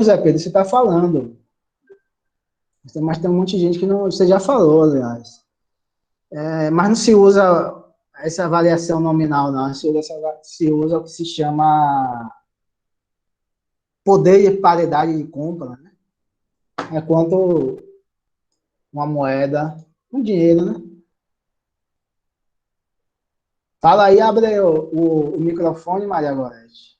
José Pedro, você está falando. Mas tem um monte de gente que não, você já falou, aliás. Mas não se usa essa variação nominal, não. Se usa o que se chama poder de paridade de compra, né? É quanto uma moeda, um dinheiro, né? Fala aí, abre o microfone, Maria Gorete.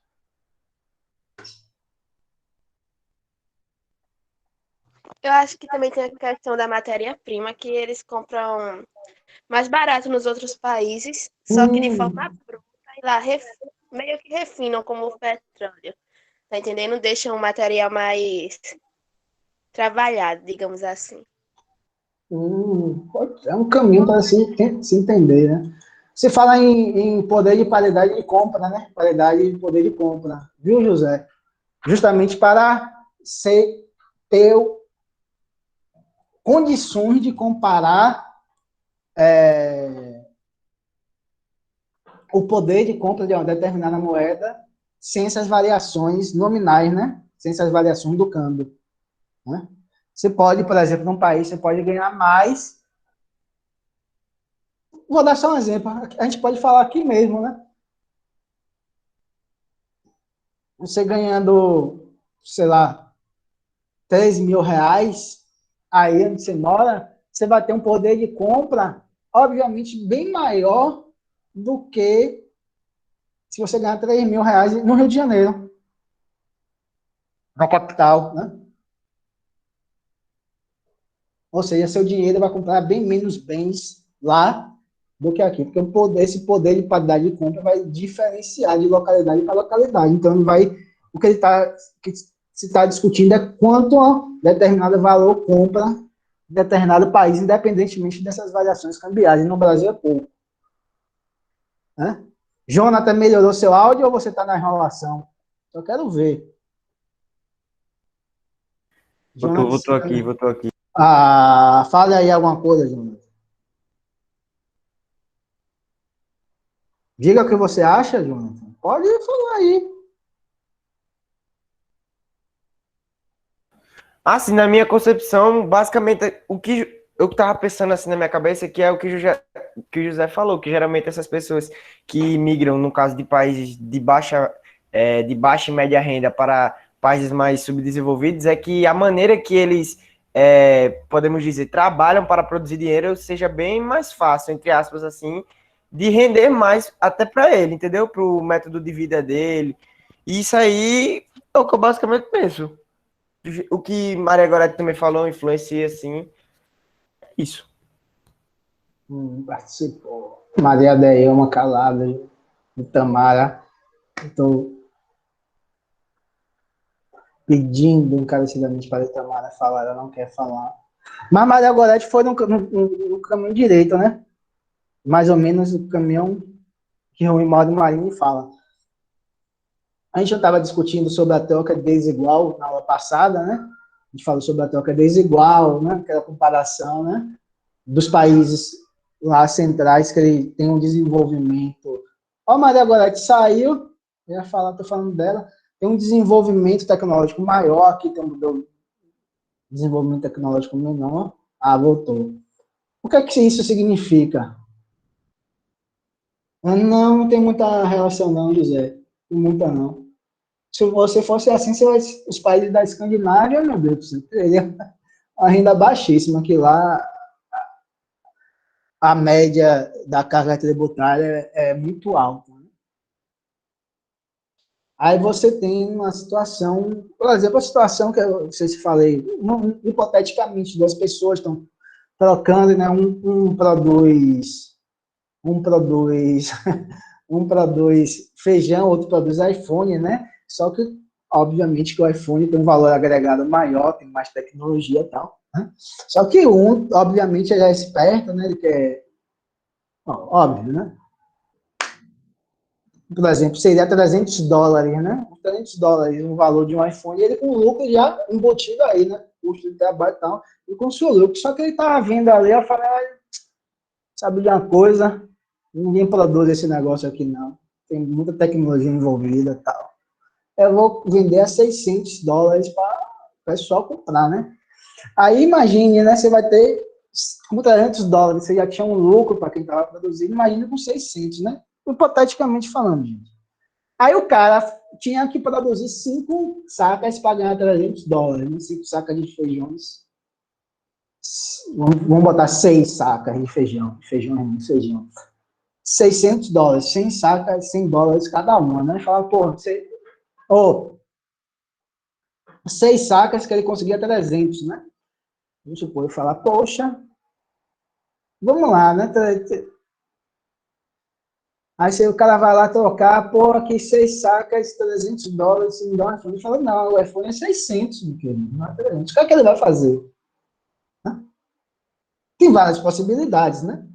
Eu acho que também tem a questão da matéria-prima, que eles compram mais barato nos outros países, só que de forma bruta, e lá meio que refinam como o petróleo. Tá entendendo? Deixam o material mais trabalhado, digamos assim. É um caminho para se entender, né? Você fala em poder de paridade de compra, né? Paridade de poder de compra, viu, José? Justamente para ter condições de comparar o poder de compra de uma determinada moeda sem essas variações nominais, né? Sem essas variações do câmbio, né? Você pode, por exemplo, num país, você pode ganhar mais. Vou dar só um exemplo. A gente pode falar aqui mesmo, né? Você ganhando, sei lá, 3.000 reais, aí onde você mora, você vai ter um poder de compra, obviamente, bem maior do que se você ganhar 3.000 reais no Rio de Janeiro, na capital, né? Ou seja, seu dinheiro vai comprar bem menos bens lá do que aqui, porque esse poder de paridade de compra vai diferenciar de localidade para localidade. Então, o que se está discutindo é quanto a determinado valor compra em determinado país, independentemente dessas variações cambiais. E no Brasil é pouco. Né? Jonathan, melhorou seu áudio ou você está na enrolação? Eu quero ver. Voltou Jonathan, aqui, voltou aqui. fale aí alguma coisa, Jonathan. Diga o que você acha, Jonathan. Pode falar aí. Assim, na minha concepção, basicamente, o que eu estava pensando assim na minha cabeça, que é o que o José falou, que geralmente essas pessoas que migram, no caso de países de baixa e média renda para países mais subdesenvolvidos, é que a maneira que eles, podemos dizer, trabalham para produzir dinheiro seja bem mais fácil, entre aspas, assim, de render mais até para ele, entendeu? Para o método de vida dele. E isso aí é o que eu basicamente penso. O que Maria Gorete também falou, influencia, assim, isso. Participou. Maria Deilma Calada, Tamara. Estou pedindo encarecidamente para a Tamara falar, ela não quer falar. Mas Maria Gorete foi no caminho direito, né? Mais ou menos o caminhão que o Mauro Marinho fala. A gente já estava discutindo sobre a troca desigual na aula passada, né? A gente falou sobre a troca desigual, né? Aquela comparação, né? Dos países lá centrais que ele tem um desenvolvimento. Ó, a Maria Gorete saiu, eu ia falar, estou falando dela, tem um desenvolvimento tecnológico maior, aqui tem um desenvolvimento tecnológico menor. Voltou. O que é que isso significa? Não tem muita relação não, José. Muita não. Se você fosse assim, os países da Escandinávia, meu Deus do céu, teria uma renda baixíssima, que lá a média da carga tributária é muito alta. Aí você tem uma situação, por exemplo, a situação que eu não sei se falei, hipoteticamente, duas pessoas estão trocando, né? Um produz um produz feijão, outro produz iPhone, né? Só que, obviamente, que o iPhone tem um valor agregado maior, tem mais tecnologia e tal. Né? Só que obviamente, já é esperto, né? Ele quer, óbvio, né? Por exemplo, seria $300, né? $300 o valor de um iPhone, e ele com lucro já embutido aí, né? Custo de trabalho e tal, e com seu lucro. Só que ele estava vendo ali, eu falei, sabe de uma coisa? Ninguém produz esse negócio aqui, não. Tem muita tecnologia envolvida e tal. eu vou vender a $600 para o pessoal comprar, né? Aí imagine, né? Você vai ter com $300, você já tinha um lucro para quem estava produzindo, imagina com 600, né? Hipoteticamente falando, gente. Aí o cara tinha que produzir 5 sacas para ganhar $300, né? 5 sacas de feijões. Vamos botar 6 sacas de feijão. Feijão. $600, 100 sacas, $100 cada uma, né? Fala, pô, 6 sacas que ele conseguia 300, né? Vamos supor, eu falar, poxa, vamos lá, né? Aí o cara vai lá trocar, pô, aqui 6 sacas, $300, você me dá um iPhone. Ele fala, não, o iPhone é 600, meu querido, não é 300. O que é que ele vai fazer? Tem várias possibilidades, né?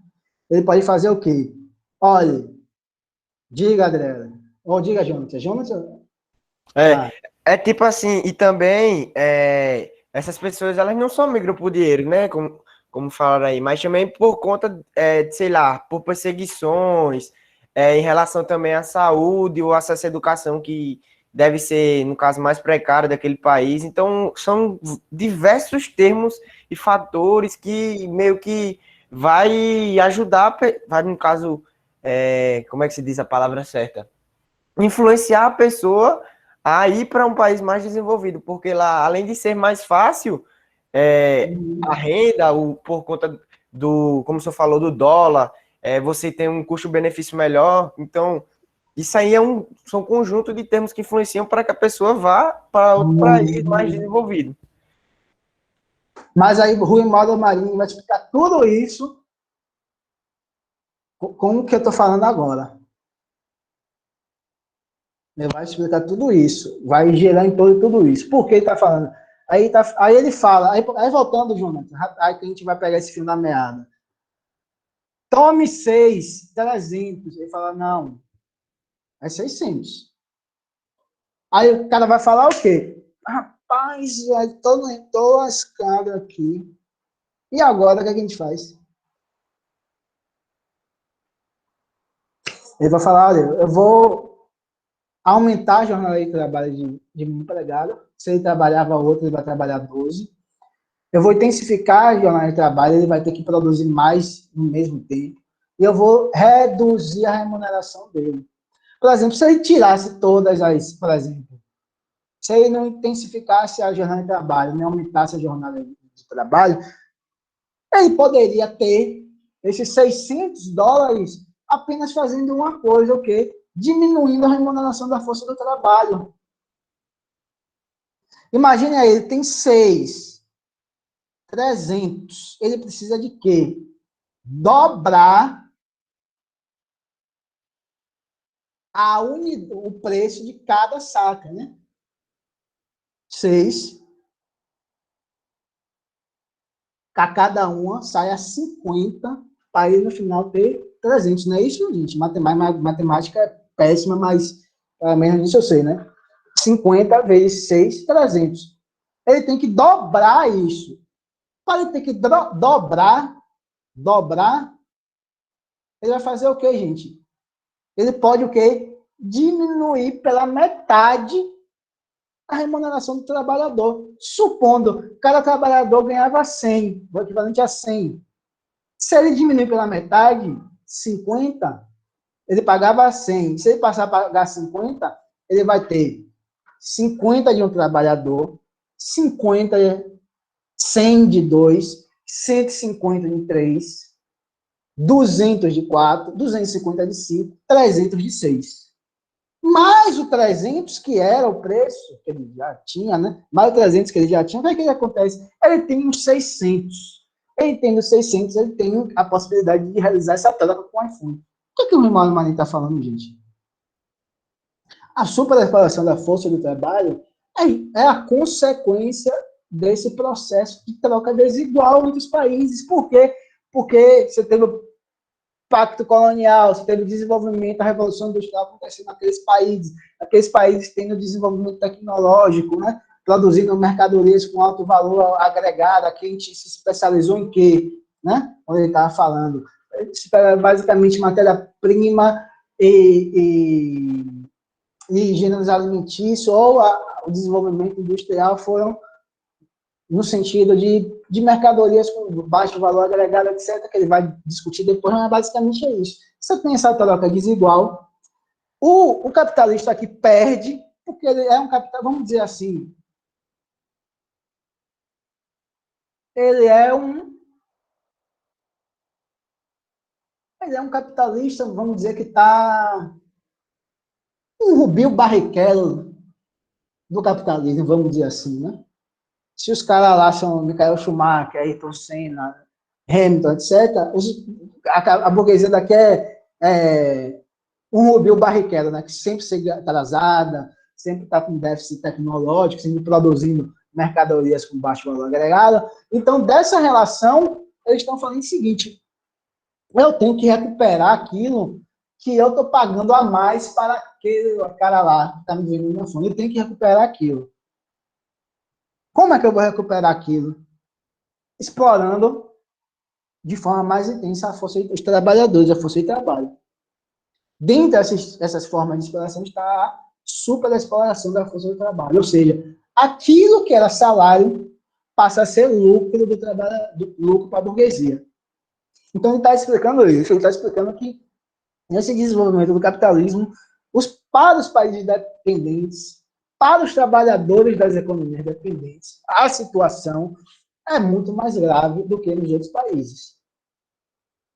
Ele pode fazer o quê? Olha, diga, Adriana. Ou diga, Jonathan. Jonathan? É, é tipo assim, e também essas pessoas, elas não só migram por dinheiro, né? Como falaram aí, mas também por conta, de, sei lá, por perseguições, em relação também à saúde ou acesso à educação, que deve ser, no caso, mais precário daquele país. Então, são diversos termos e fatores que meio que vai ajudar, vai, no caso, como é que se diz a palavra certa? Influenciar a pessoa a ir para um país mais desenvolvido, porque lá, além de ser mais fácil, a renda, por conta do, como o senhor falou, do dólar, você tem um custo-benefício melhor. Então, isso aí são um conjunto de termos que influenciam para que a pessoa vá para outro país mais desenvolvido. Mas aí o Rui Mauro Marinho vai explicar tudo isso com o que eu estou falando agora. Ele vai explicar tudo isso, vai gerar em torno de tudo isso. Por que ele está falando? Aí ele fala, aí voltando, Jonathan, aí que a gente vai pegar esse fio da meada. Tome 6, 300. Ele fala, não, é 600. Aí o cara vai falar o quê? Rapaz, estou lascado aqui. E agora, o que a gente faz? Ele vai falar, olha, eu vou aumentar a jornada de trabalho de um empregado. Se ele trabalhava outro, ele vai trabalhar 12. Eu vou intensificar a jornada de trabalho, ele vai ter que produzir mais no mesmo tempo. E eu vou reduzir a remuneração dele. Por exemplo, se ele tirasse todas as, por exemplo, se ele não intensificasse a jornada de trabalho, não aumentasse a jornada de trabalho, ele poderia ter esses $600 apenas fazendo uma coisa, o quê? Diminuindo a remuneração da força do trabalho. Imagine aí, ele tem 6, 300. Ele precisa de quê? Dobrar o preço de cada saca, né? 6. Cada uma sai a 50, para ele no final ter 300. Não é isso, gente? Matemática é péssima, mas pelo menos isso eu sei, né? 50 vezes 6, 300. Ele tem que dobrar isso. Para ele ter que dobrar, ele vai fazer o quê, gente? Ele pode o quê? Diminuir pela metade a remuneração do trabalhador. Supondo que cada trabalhador ganhava 100, o equivalente a 100. Se ele diminuir pela metade, 50, ele pagava 100. Se ele passar a pagar 50, ele vai ter 50 de um trabalhador, 50, 100 de 2, 150 de 3, 200 de 4, 250 de 5, 300 de 6. Mais o 300, que era o preço que ele já tinha, né? Mais o 300 que ele já tinha, o que é que acontece? Ele tem uns 600. Ele tendo 600, ele tem a possibilidade de realizar essa troca com o iPhone. O que o Rimano Marinho está falando, gente? A superexploração da força do trabalho é a consequência desse processo de troca desigual entre os países. Por quê? Porque você teve o pacto colonial, você teve o desenvolvimento, a revolução industrial acontecendo naqueles países tendo desenvolvimento tecnológico, né? Produzindo mercadorias com alto valor agregado. Aqui a gente se especializou em quê? Né? Onde ele estava falando. Basicamente, matéria-prima e e gêneros alimentícios ou o desenvolvimento industrial foram no sentido de mercadorias com baixo valor agregado, etc., que ele vai discutir depois, mas basicamente é isso. Você tem essa troca desigual, o capitalista aqui perde, porque ele é um capital, vamos dizer assim, ele é um capitalista, vamos dizer, que está um Rubio Barrichello do capitalismo, vamos dizer assim, né? Se os caras lá são Michael Schumacher, Ayrton Senna, Hamilton, etc., a burguesia daqui é um Rubio Barrichello, né? Que sempre chega atrasada, sempre está com déficit tecnológico, sempre produzindo mercadorias com baixo valor agregado. Então, dessa relação, eles estão falando o seguinte: eu tenho que recuperar aquilo que eu estou pagando a mais para aquele cara lá que está me vendendo na fome. Eu tenho que recuperar aquilo. Como é que eu vou recuperar aquilo? Explorando de forma mais intensa a força dos trabalhadores, a força de trabalho. Dentro dessas formas de exploração está a superexploração da força do trabalho. Ou seja, aquilo que era salário passa a ser lucro do trabalho, lucro para a burguesia. Então, ele está explicando isso. Ele está explicando que, nesse desenvolvimento do capitalismo, para os países dependentes, para os trabalhadores das economias dependentes, a situação é muito mais grave do que nos outros países.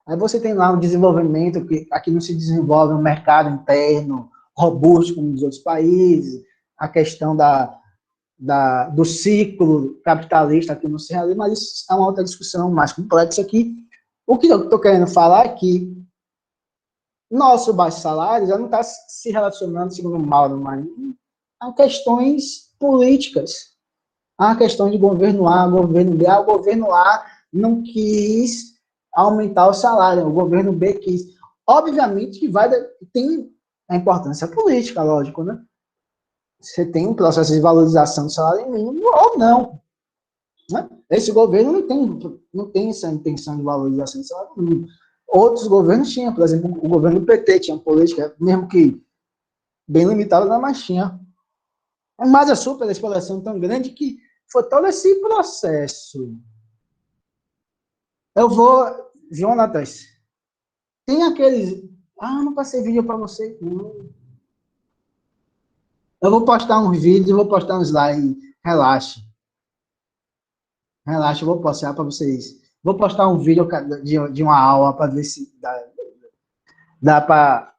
Aí você tem lá um desenvolvimento que aqui não se desenvolve um mercado interno robusto como nos outros países, a questão do ciclo capitalista aqui não se realiza, mas isso é uma outra discussão mais complexa aqui. O que eu estou querendo falar é que nosso baixo salário já não está se relacionando, segundo o Mauro Marinho, a questões políticas, a questão de governo A, governo B. O governo A não quis aumentar o salário, o governo B quis. Obviamente que tem a importância política, lógico, né? Você tem um processo de valorização do salário mínimo ou não. Né? Esse governo não tem essa intenção de valorização do salário mínimo. Outros governos tinham, por exemplo, o governo do PT tinha política, mesmo que bem limitada, mas tinha. Mas a superexploração tão grande que foi todo esse processo. Eu vou, Jonatas, tem aqueles... não passei vídeo para você. Não. Eu vou postar uns vídeos, vou postar uns slides. Relaxa. Relaxa, eu vou postar para vocês. Vou postar um vídeo de uma aula para ver se dá para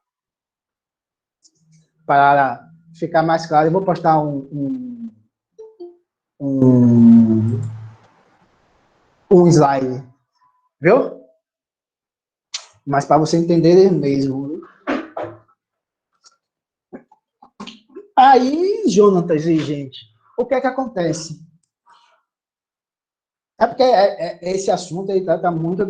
ficar mais claro. Eu vou postar um slide, viu? Mas para você entender mesmo. Aí, Jonatas e gente, o que é que acontece? É porque esse assunto aí trata muito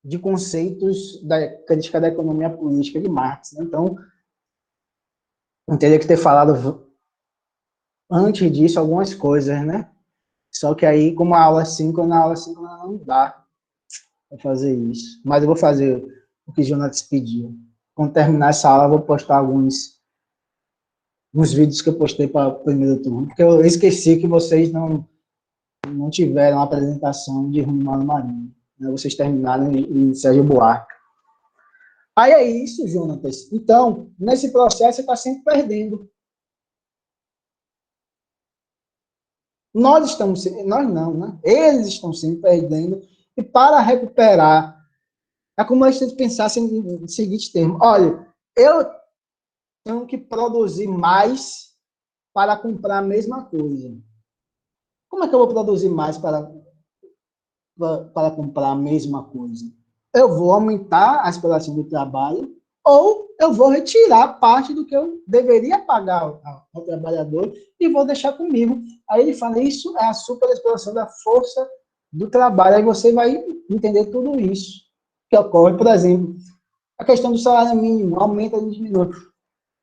de conceitos da crítica da economia política de Marx. Né? Então, eu teria que ter falado antes disso algumas coisas, né? Só que aí, como a aula é síncrona, na aula síncrona não dá para fazer isso. Mas eu vou fazer o que o Jonatas pediu. Quando terminar essa aula, eu vou postar uns vídeos que eu postei para o primeiro turno, porque eu esqueci que vocês não tiveram a apresentação de Romano Marinho. Né? Vocês terminaram em Sérgio Buarque. Aí é isso, Jonatas. Então, nesse processo, você está sempre perdendo. Nós não, né? Eles estão sempre perdendo. E para recuperar, é como a gente pensasse em seguinte termo. Olha, eu tenho que produzir mais para comprar a mesma coisa. Como é que eu vou produzir mais para comprar a mesma coisa? Eu vou aumentar a exploração do trabalho ou eu vou retirar parte do que eu deveria pagar ao trabalhador e vou deixar comigo. Aí ele fala, isso é a superexploração da força do trabalho. Aí você vai entender tudo isso que ocorre. Por exemplo, a questão do salário mínimo, aumenta ou diminui.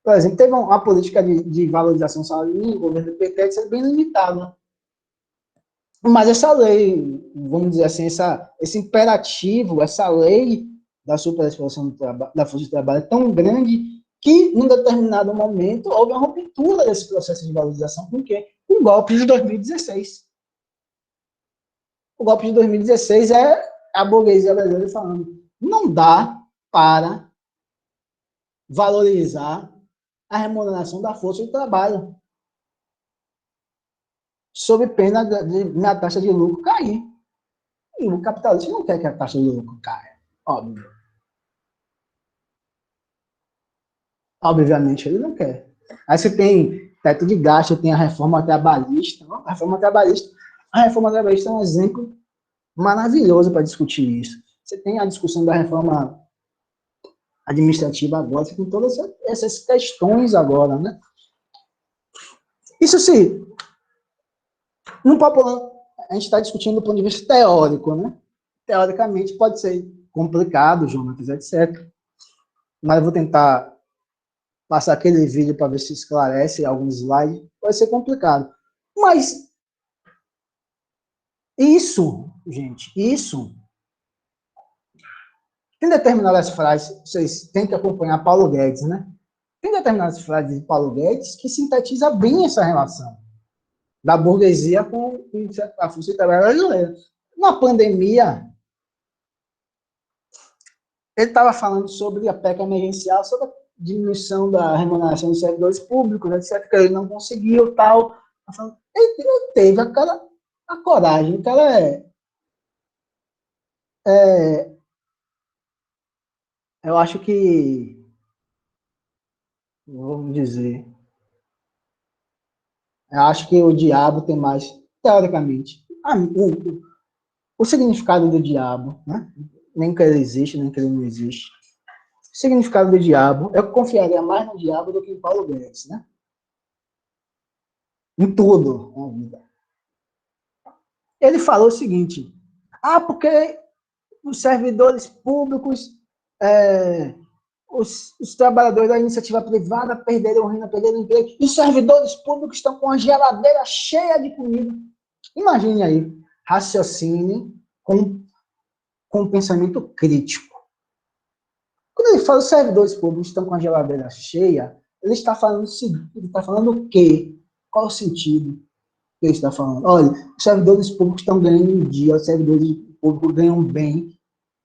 Por exemplo, teve uma política de valorização do salário mínimo, o governo do PT, que é bem limitada. Mas essa lei, vamos dizer assim, esse imperativo, essa lei da superexploração da força de trabalho é tão grande que, num determinado momento, houve uma ruptura desse processo de valorização com o quê? Com o golpe de 2016. O golpe de 2016 é a burguesia brasileira falando, não dá para valorizar a remuneração da força de trabalho, sob pena de minha taxa de lucro cair. E o capitalista não quer que a taxa de lucro caia, óbvio. Obviamente ele não quer. Aí você tem teto de gasto, tem a reforma trabalhista. A reforma trabalhista é um exemplo maravilhoso para discutir isso. Você tem a discussão da reforma administrativa agora, você tem todas essas questões agora, né? Isso sim, no popular, a gente está discutindo do ponto de vista teórico, né? Teoricamente pode ser complicado, Jonas, etc. Mas eu vou tentar passar aquele vídeo para ver se esclarece alguns slides. Vai ser complicado. Mas isso, gente, isso... Tem determinadas frases, vocês têm que acompanhar Paulo Guedes, né? Tem determinadas frases de Paulo Guedes que sintetiza bem essa relação da burguesia com a força de trabalho brasileira. Na pandemia, ele estava falando sobre a PEC emergencial, sobre a diminuição da remuneração dos servidores públicos, etc., que ele não conseguiu, tal. Ele teve a coragem, o cara eu acho que, vamos dizer, eu acho que o diabo tem mais, teoricamente, o significado do diabo, né? Nem que ele existe, nem que ele não existe. O significado do diabo, eu confiaria mais no diabo do que em Paulo Guedes, né? Em tudo na vida. Ele falou o seguinte, porque os servidores públicos, os trabalhadores da iniciativa privada perderam renda, perderam emprego, e os servidores públicos estão com a geladeira cheia de comida. Imagine aí, raciocine com um pensamento crítico. Quando ele fala os servidores públicos estão com a geladeira cheia, ele está falando o quê? Qual o sentido que ele está falando? Olha, os servidores públicos estão ganhando um dia, os servidores públicos ganham bem,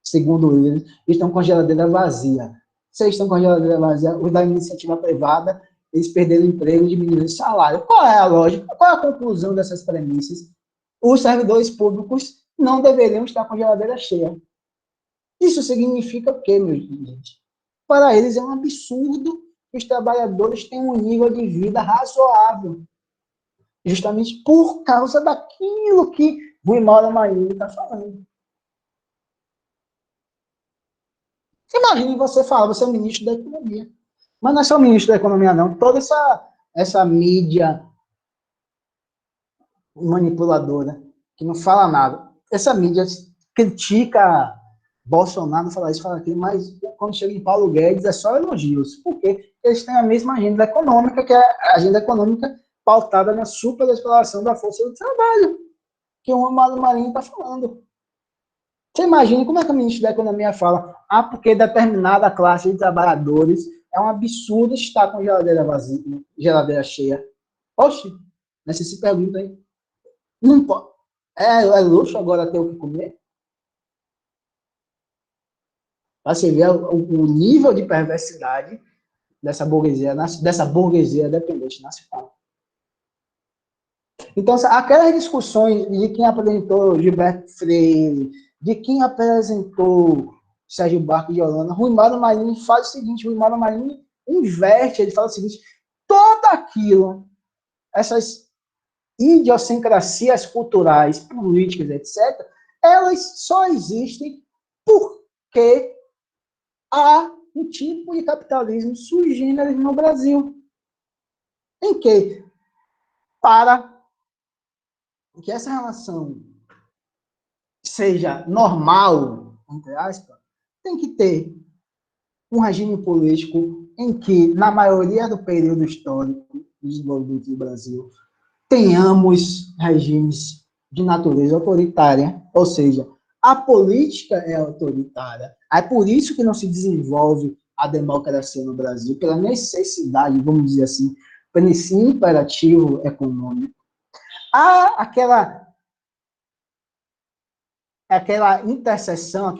segundo eles, e estão com a geladeira vazia. Se eles estão com a geladeira vazia, os da iniciativa privada, eles perderam o emprego e diminuíram o salário. Qual é a lógica? Qual é a conclusão dessas premissas? Os servidores públicos não deveriam estar com a geladeira cheia. Isso significa o quê, meus gente? Para eles é um absurdo que os trabalhadores tenham um nível de vida razoável. Justamente por causa daquilo que Rui Mauro Marinho está falando. Imagine você falar, você é o ministro da Economia. Mas não é só o ministro da Economia, não. Toda essa mídia manipuladora, que não fala nada. Essa mídia critica Bolsonaro, fala isso, fala aquilo, mas quando chega em Paulo Guedes é só elogios. Por quê? Eles têm a mesma agenda econômica, que é a agenda econômica pautada na superexploração da força do trabalho, que o Mauro Marinho está falando. Você imagina como é que o ministro da Economia fala, porque determinada classe de trabalhadores é um absurdo estar com geladeira vazia, geladeira cheia. Oxe, mas você se pergunta aí. Não pode. É luxo agora ter o que comer? Para você ver o nível de perversidade dessa burguesia dependente nacional. Então, aquelas discussões de quem apresentou Gilberto Freire, de quem apresentou Sérgio Barco de Holanda, Rui Mauro Marinho faz o seguinte, Rui Mauro Marinho inverte, ele fala o seguinte, tudo aquilo, essas idiosincrasias culturais, políticas, etc., elas só existem porque há um tipo de capitalismo sui generis no Brasil, em que, para que essa relação seja normal, entre aspas, tem que ter um regime político em que, na maioria do período histórico do desenvolvimento do Brasil, tenhamos regimes de natureza autoritária, ou seja, a política é autoritária. É por isso que não se desenvolve a democracia no Brasil, pela necessidade, vamos dizer assim, pelo esse imperativo econômico. Há aquela interseção,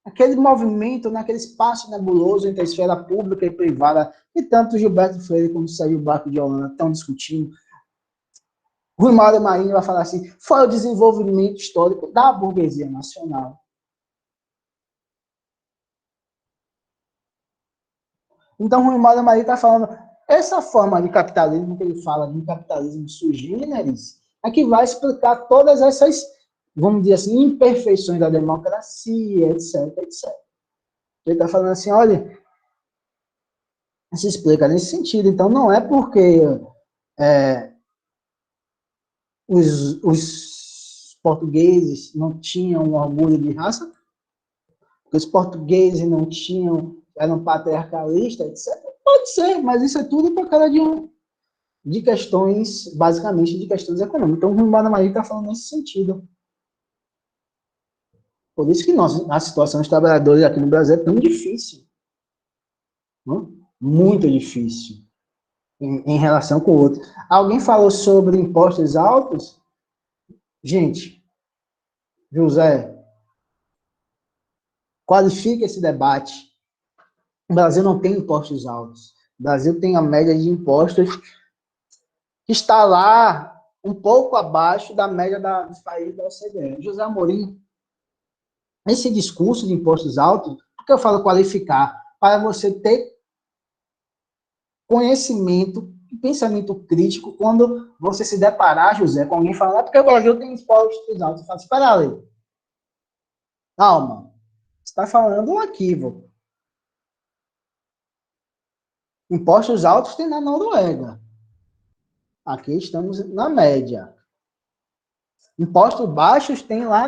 aquele movimento, naquele espaço nebuloso entre a esfera pública e privada, que tanto Gilberto Freire como Sérgio Buarque de Holanda estão discutindo. Rui Mauro Marinho vai falar assim, foi o desenvolvimento histórico da burguesia nacional. Então, Rui Mauro Marinho está falando, essa forma de capitalismo que ele fala, de um capitalismo sui generis, é que vai explicar todas essas, vamos dizer assim, imperfeições da democracia, etc, etc. Ele está falando assim, olha, se explica nesse sentido. Então, não é porque os portugueses não tinham um orgulho de raça, porque os portugueses não tinham, eram patriarcalistas, etc. Pode ser, mas isso é tudo por causa de questões, basicamente, de questões econômicas. Então, o Rui Mauro Marinho está falando nesse sentido. Por isso que a situação dos trabalhadores aqui no Brasil é tão difícil. Não? Muito difícil. Em relação com o outro. Alguém falou sobre impostos altos? Gente, José, qualifique esse debate. O Brasil não tem impostos altos. O Brasil tem a média de impostos que está lá um pouco abaixo da média dos países da OCDE. José Amorim, esse discurso de impostos altos, por que eu falo qualificar? Para você ter conhecimento e pensamento crítico quando você se deparar, José, com alguém falando, porque o Brasil tem impostos altos. Você fala, espera aí. Calma. Você está falando um equívoco. Impostos altos tem na Noruega. Aqui estamos na média. Impostos baixos tem lá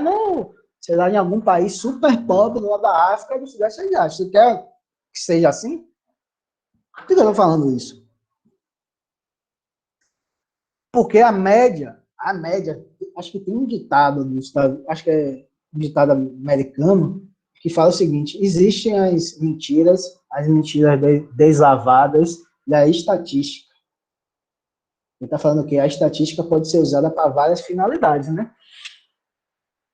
sei lá, em algum país super pobre, lá da África, do Sudeste Asiático. Você quer que seja assim? Por que eu estou falando isso? Porque a média, acho que tem um ditado do Estado, acho que é um ditado americano, que fala o seguinte, existem as mentiras deslavadas e a estatística. Ele está falando que a estatística pode ser usada para várias finalidades, né?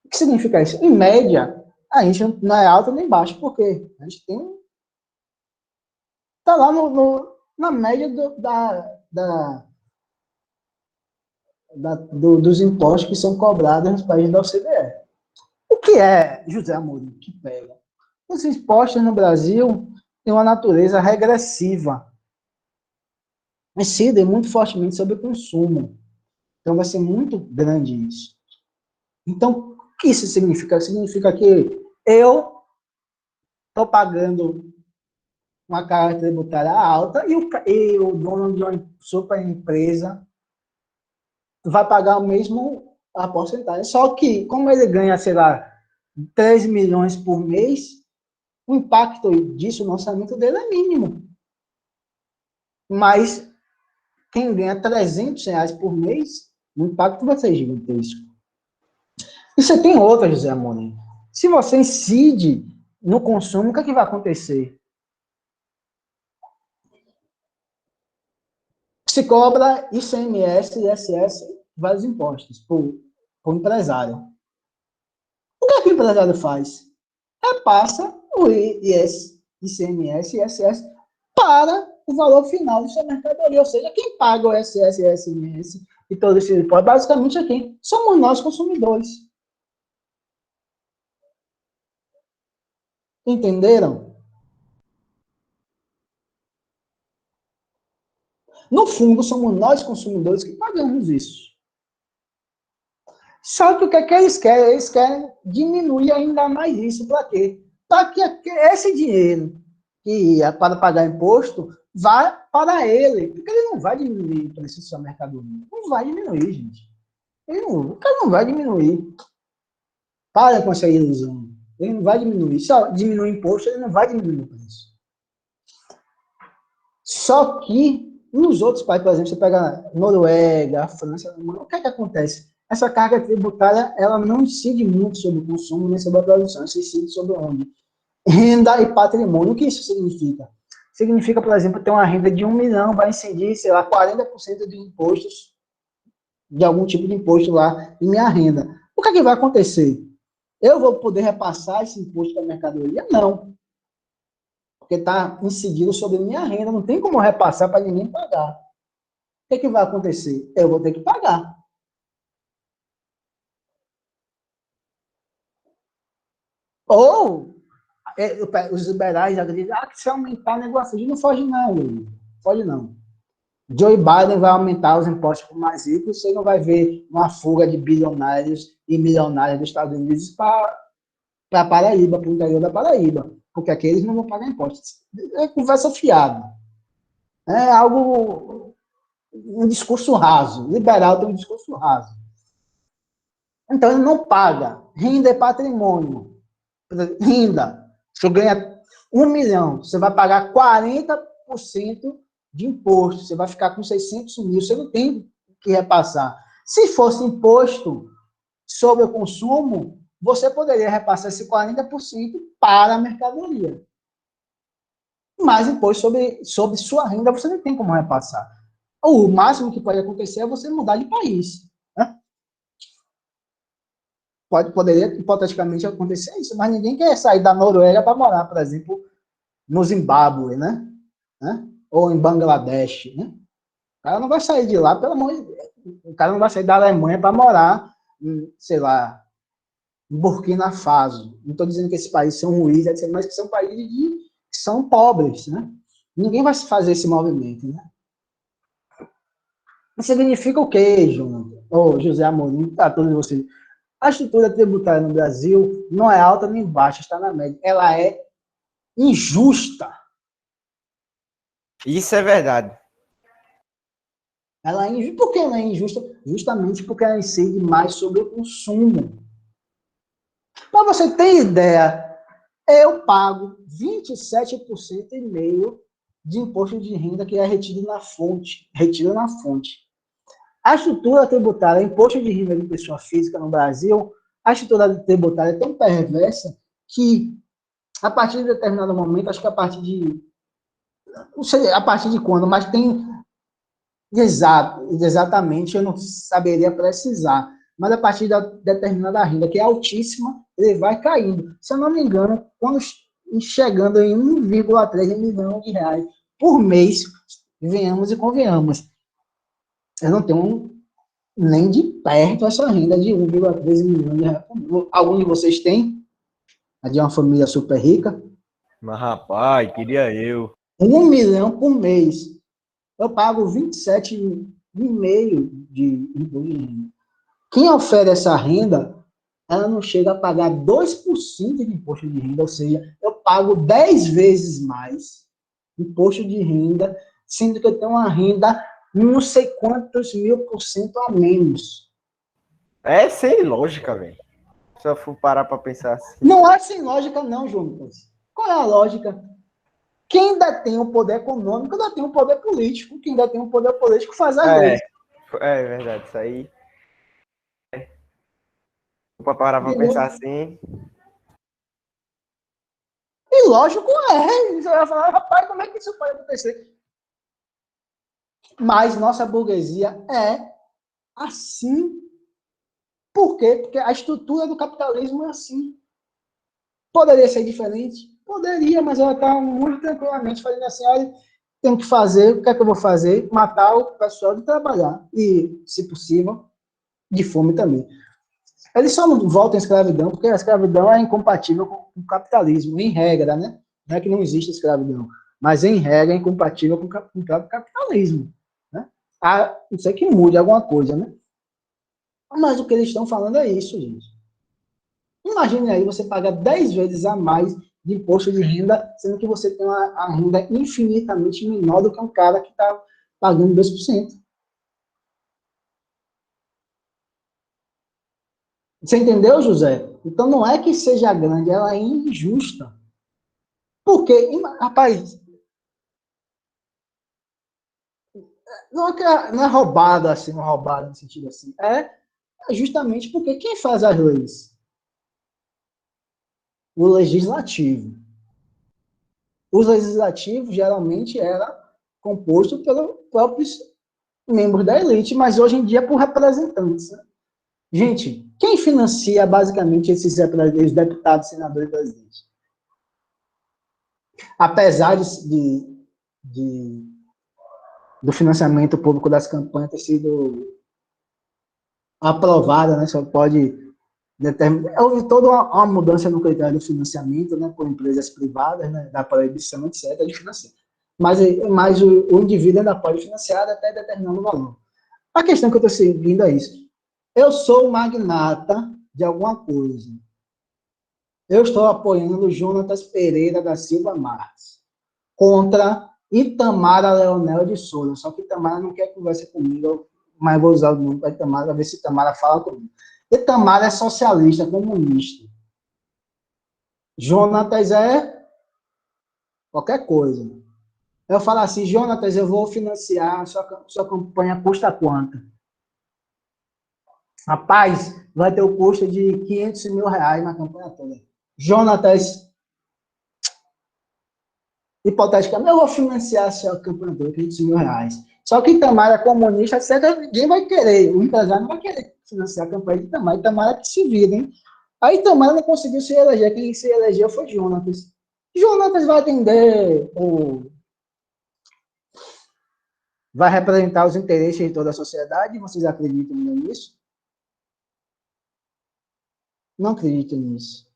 O que significa isso? Em média, a gente não é alto nem baixo, porque a gente tem... Está lá na média dos impostos que são cobrados nos países da OCDE. O que é, José Amorim, que pega? Os impostos no Brasil têm uma natureza regressiva. Incidem muito fortemente sobre o consumo. Então, vai ser muito grande isso. Então, o que isso significa? Significa que eu estou pagando uma carga tributária alta e o dono de uma super empresa vai pagar a porcentagem. Só que, como ele ganha, sei lá, 3 milhões por mês, o impacto disso no orçamento dele é mínimo. Mas quem ganha R$300 por mês, o impacto vai ser gigantesco. E você tem outra, José Amorim. Se você incide no consumo, o que é que vai acontecer? Se cobra ICMS e ISS, vários impostos, por empresário. O que é que o empresário faz? Repassa o ICMS e ISS para o valor final de sua mercadoria. Ou seja, quem paga o ISS e ICMS e todo esse imposto, basicamente é quem? Somos nós, consumidores. Entenderam? No fundo, somos nós, consumidores, que pagamos isso. Só que o que é que eles querem? Eles querem diminuir ainda mais isso. Para quê? Para que esse dinheiro que é para pagar imposto vá para ele. Porque ele não vai diminuir o preço da sua mercadoria. Não vai diminuir, gente. O cara não vai diminuir. Para com essa ilusão. Ele não vai diminuir. Só diminuir o imposto, ele não vai diminuir o preço. Só que nos outros países, por exemplo, você pega a Noruega, a França, o que é que acontece? Essa carga tributária, ela não incide muito sobre o consumo, nem sobre a produção, ela incide sobre onde? Renda e patrimônio. O que isso significa? Significa, por exemplo, ter uma renda de 1 milhão, vai incidir, sei lá, 40% de impostos, de algum tipo de imposto lá em minha renda. O que é que vai acontecer? Eu vou poder repassar esse imposto da mercadoria? Não. Porque está incidindo sobre minha renda, não tem como repassar para ninguém pagar. O que é que vai acontecer? Eu vou ter que pagar. Ou os liberais acreditam que se aumentar o negócio, não foge não, Luiz. Foge não. Joe Biden vai aumentar os impostos para os mais ricos, você não vai ver uma fuga de bilionários e milionários dos Estados Unidos para Paraíba, para o interior da Paraíba, porque aqui eles não vão pagar impostos. É conversa fiada. É algo, um discurso raso. Liberal tem um discurso raso. Então ele não paga. Renda é patrimônio. Renda. Se você ganha 1 milhão, você vai pagar 40% de imposto. Você vai ficar com 600 mil. Você não tem que repassar. Se fosse imposto sobre o consumo, você poderia repassar esse 40% para a mercadoria. Mas imposto sobre sua renda você não tem como repassar. O máximo que pode acontecer é você mudar de país. Né? Poderia, hipoteticamente, acontecer isso, mas ninguém quer sair da Noruega para morar, por exemplo, no Zimbábue, né? Ou em Bangladesh. Né? O cara não vai sair de lá, pelo amor de Deus. O cara não vai sair da Alemanha para morar, sei lá, em Burkina Faso. Não estou dizendo que esses países são ruins, mas que são países que são pobres. Né? Ninguém vai fazer esse movimento. Né? Isso significa o quê, João? José Amorim, para todos vocês. A estrutura tributária no Brasil não é alta nem baixa, está na média. Ela é injusta. Isso é verdade. Ela é injusta. Por que ela é injusta? Justamente porque ela incide mais sobre o consumo. Para você ter ideia, eu pago 27,5% de imposto de renda que é retido na fonte. A estrutura tributária, imposto de renda de pessoa física no Brasil, a estrutura tributária é tão perversa que, a partir de determinado momento, acho que a partir de... Não sei a partir de quando, mas tem... Exatamente, eu não saberia precisar. Mas a partir da determinada renda, que é altíssima, ele vai caindo. Se eu não me engano, quando chegando em 1,3 milhão de reais por mês, venhamos e convenhamos. Eu não tenho nem de perto essa renda de 1,13 milhões de reais. Algum de vocês tem? A de uma família super rica? Mas, rapaz, queria eu. 1 milhão por mês. Eu pago 27,5 de imposto de renda. Quem oferece essa renda, ela não chega a pagar 2% de imposto de renda, ou seja, eu pago 10 vezes mais imposto de renda, sendo que eu tenho uma renda não sei quantos mil% a menos. É sem lógica, velho. Se eu for parar para pensar assim. Não é sem lógica, não, João Lucas. Qual é a lógica? Quem ainda tem o poder econômico, ainda tem o poder político. Quem ainda tem o poder político faz as leis. É verdade, isso aí. Para parar para pensar assim. E lógico é. Você vai falar, rapaz, como é que isso pode acontecer? Mas nossa burguesia é assim. Por quê? Porque a estrutura do capitalismo é assim. Poderia ser diferente? Poderia, mas ela está muito tranquilamente fazendo assim, olha, tenho que fazer, o que é que eu vou fazer? Matar o pessoal de trabalhar. E, se possível, de fome também. Eles só não voltam à escravidão porque a escravidão é incompatível com o capitalismo, em regra, né? Não é que não existe escravidão, mas em regra é incompatível com o próprio capitalismo. Né? Não sei que mude alguma coisa, né? Mas o que eles estão falando é isso, gente. Imagine aí você pagar 10 vezes a mais de imposto de renda, sendo que você tem a renda infinitamente menor do que um cara que está pagando 2%. Você entendeu, José? Então não é que seja grande, ela é injusta. Porque, rapaz, não é roubada assim, não é roubada no sentido assim. É justamente porque quem faz as leis? O legislativo. O legislativo geralmente era composto pelos próprios membros da elite, mas hoje em dia por representantes. Né? Gente, quem financia basicamente esses deputados, senadores e presidentes? Apesar de, do financiamento público das campanhas ter sido aprovada, né, só pode determinar. Houve toda uma mudança no critério do financiamento, né, por empresas privadas, né, da proibição, etc., de financiar. Mas o indivíduo ainda pode financiar até determinado valor. A questão que eu estou seguindo é isso. Eu sou magnata de alguma coisa. Eu estou apoiando Jonatas Pereira da Silva Marques contra Itamara Leonel de Souza. Só que Itamara não quer conversa comigo, mas vou usar o nome para Itamara, para ver se Itamara fala comigo. Itamara é socialista, comunista. Jonatas é qualquer coisa. Eu falo assim, Jonatas, eu vou financiar sua campanha, custa quanto? Rapaz, vai ter o custo de 500 mil reais na campanha toda. Jonatas, hipoteticamente, eu vou financiar a sua campanha toda, 500 mil reais. Só que Itamara é comunista, etc., ninguém vai querer, o empresário não vai querer financiar a campanha de Itamara. Itamara que se vira, hein? Aí Itamara não conseguiu se eleger, quem se elegeu foi Jonatas. Jonatas vai atender, vai representar os interesses de toda a sociedade, vocês acreditam nisso? Não acredito nisso.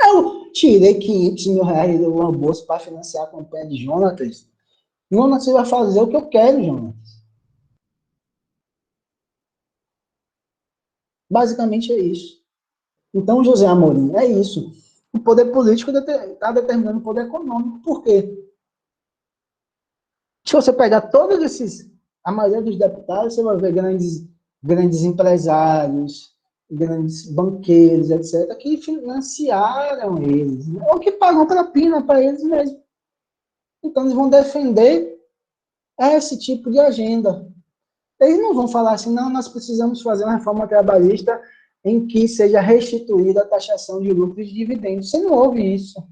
Eu tirei 500 mil reais do meu bolso para financiar a campanha de Jonatas. Jonatas vai fazer o que eu quero, Jonatas. Basicamente é isso. Então, José Amorim, é isso. O poder político está determinando o poder econômico. Por quê? Se você pegar todos esses, a maioria dos deputados, você vai ver grandes empresários, grandes banqueiros, etc., que financiaram eles, né? Ou que pagam propina para eles mesmos. Então, eles vão defender esse tipo de agenda. Eles não vão falar assim, não, nós precisamos fazer uma reforma trabalhista em que seja restituída a taxação de lucros e dividendos. Você não ouve isso.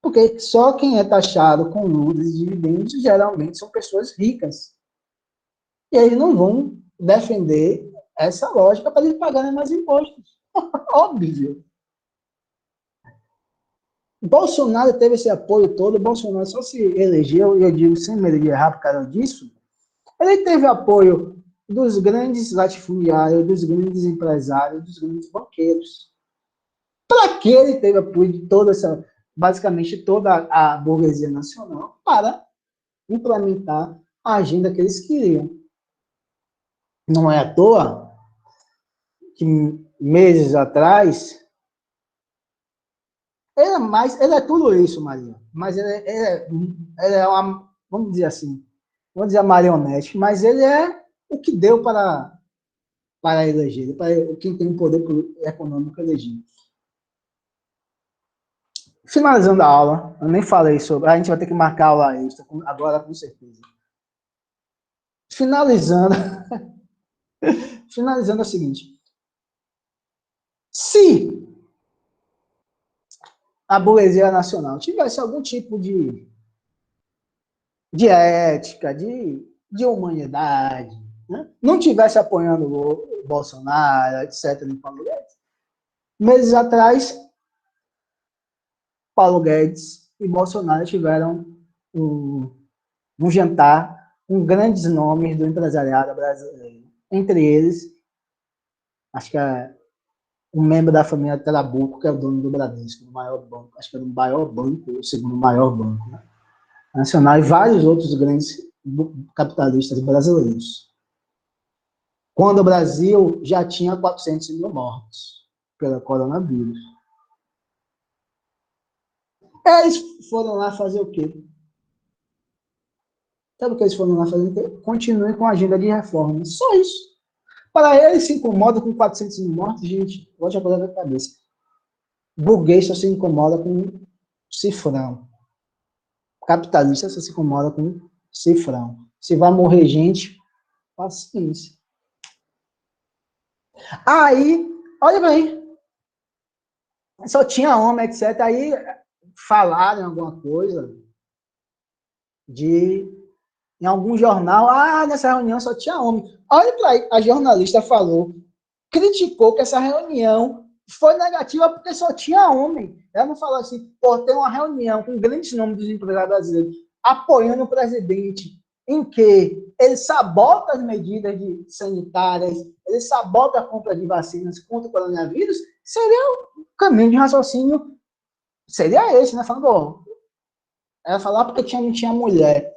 Porque só quem é taxado com lucros e dividendos geralmente são pessoas ricas. E eles não vão defender essa lógica para eles pagarem mais impostos. Óbvio. Bolsonaro teve esse apoio todo, Bolsonaro só se elegeu, e eu digo sem medo de errar por causa disso, ele teve apoio dos grandes latifundiários, dos grandes empresários, dos grandes banqueiros. Para que ele teve apoio de toda essa, basicamente toda a burguesia nacional para implementar a agenda que eles queriam? Não é à toa que meses atrás ele é tudo isso, Maria, mas ele é uma, vamos dizer assim, vamos dizer a marionete, mas ele é o que deu para eleger, para quem tem o poder econômico eleger. Finalizando a aula, eu nem falei sobre, a gente vai ter que marcar a aula extra, agora com certeza. Finalizando é o seguinte, se a burguesia nacional tivesse algum tipo de ética, de humanidade, né? Não tivesse apoiando o Bolsonaro, etc., meses atrás, Paulo Guedes e Bolsonaro tiveram um jantar com grandes nomes do empresariado brasileiro. Entre eles, acho que é um membro da família Trabuco, que é o dono do Bradesco, do maior banco, acho que é o maior banco, o segundo maior banco, né? Nacional, e vários outros grandes capitalistas brasileiros. Quando o Brasil já tinha 400 mil mortos pelo coronavírus. Eles foram lá fazer o quê? Sabe o que eles foram lá fazer? Continuem com a agenda de reforma. Só isso. Para eles se incomodam com 400 mil mortos, gente, bote a coisa na cabeça. Burguês só se incomoda com cifrão. Capitalista só se incomoda com cifrão. Se vai morrer gente, paciência. Aí, olha bem, só tinha homem, etc. Aí falaram alguma coisa em algum jornal, nessa reunião só tinha homem. Olha para aí, a jornalista falou, criticou que essa reunião foi negativa porque só tinha homem. Ela não falou assim, tem uma reunião com grandes nomes dos empresários brasileiros apoiando o presidente, em que ele sabota as medidas sanitárias, ele sabota a compra de vacinas contra o coronavírus, seria o caminho de raciocínio, seria esse, né? Falando, ela falou porque não tinha mulher.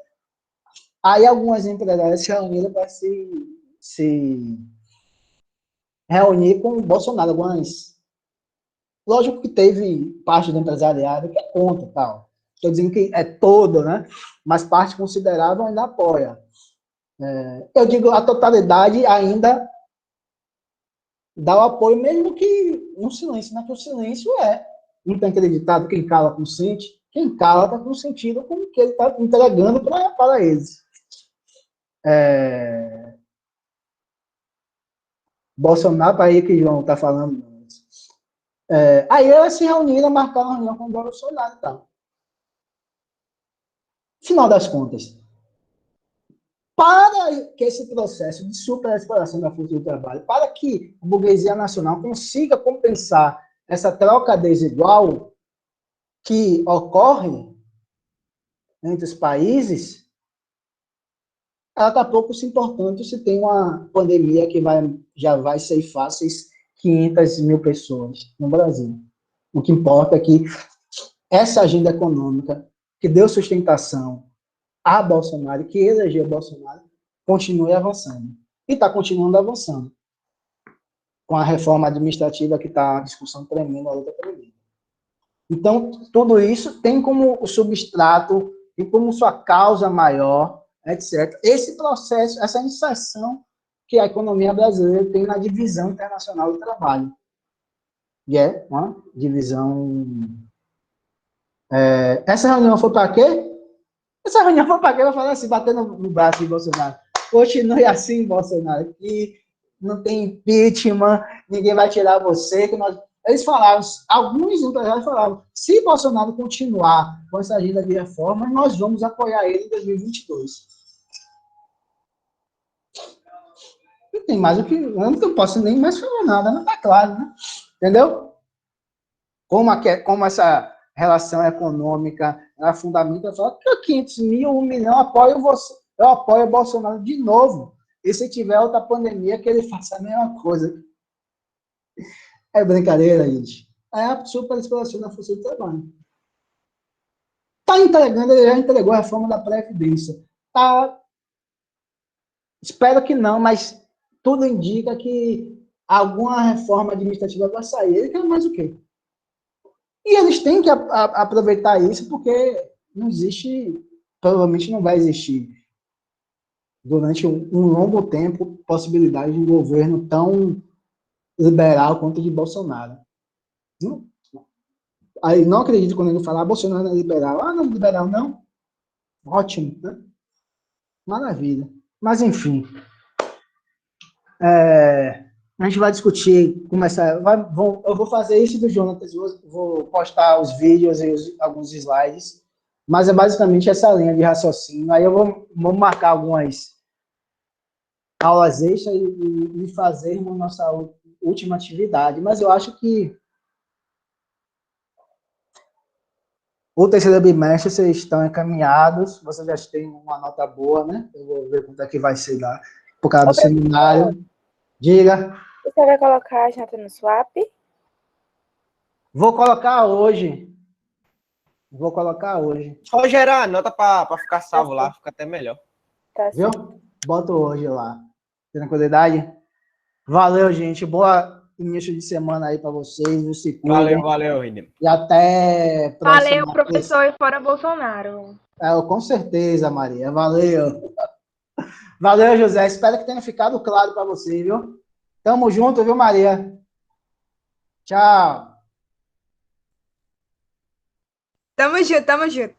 Aí algumas empresárias se reuniram para se reunir com o Bolsonaro. Lógico que teve parte do empresariado que é contra e tal. Estou dizendo que é todo, né? Mas parte considerável ainda apoia. Eu digo, a totalidade ainda dá o apoio, mesmo que no silêncio, né? Que o silêncio não tem acreditado, quem cala consente, quem cala está consentindo com o que ele está entregando para eles. Bolsonaro, para aí que o João está falando. Aí elas se reuniram, marcaram uma reunião com o Bolsonaro e tal. Final das contas, para que esse processo de superexploração da força do trabalho, para que a burguesia nacional consiga compensar essa troca desigual que ocorre entre os países, ela está pouco se importando se tem uma pandemia que já vai ceifar 500 mil pessoas no Brasil. O que importa é que essa agenda econômica que deu sustentação a Bolsonaro, que elegeu Bolsonaro, continue avançando. E está continuando avançando. Com a reforma administrativa que está uma discussão tremenda, a luta tremenda. Então, tudo isso tem como substrato e como sua causa maior, etc. Esse processo, essa inserção que a economia brasileira tem na divisão internacional do trabalho. E é uma divisão... essa reunião foi para quê? Essa reunião foi para quê? Eu vou falar assim, batendo no braço de Bolsonaro. Continue assim, Bolsonaro, que não tem impeachment, ninguém vai tirar você. Eles falaram, alguns empresários falaram, se Bolsonaro continuar com essa agenda de reforma, nós vamos apoiar ele em 2022. Não tem mais o que... Eu não posso nem mais falar nada, não está claro, né? Entendeu? Como essa relação econômica, ela fundamenta, fala que 500 mil, 1 milhão, eu apoio o Bolsonaro de novo. E se tiver outra pandemia, que ele faça a mesma coisa. É brincadeira, gente. É a superexploração da força do trabalho. Está entregando, ele já entregou a reforma da Previdência. Espero que não, mas tudo indica que alguma reforma administrativa vai sair. Ele quer mais o quê? E eles têm que aproveitar isso, porque não existe, provavelmente não vai existir, durante um longo tempo, possibilidade de um governo tão liberal quanto o de Bolsonaro. Aí não acredito quando ele falar, Bolsonaro não é liberal. Não é liberal, não? Ótimo, né? Maravilha. Mas, enfim. A gente vai discutir, eu vou fazer isso do Jonatas, vou postar os vídeos e alguns slides, mas é basicamente essa linha de raciocínio. Aí eu vou marcar algumas aulas extras e fazer nossa última atividade, mas eu acho que o terceiro bimestre vocês estão encaminhados, vocês já têm uma nota boa, né? Eu vou ver quanto é que vai ser por causa do seminário. Diga. Você vai colocar a nota no swap? Vou colocar hoje. Só gerar a nota para ficar salvo lá, fica até melhor. Tá. Viu? Boto hoje lá. Tranquilidade? Valeu, gente. Boa início de semana aí para vocês. Se cuidem. Valeu, Ridem. E até próxima. Valeu, professor, e fora Bolsonaro. Com certeza, Maria. Valeu. Valeu, José. Espero que tenha ficado claro para você, viu? Tamo junto, viu, Maria? Tchau. Tamo junto, tamo junto.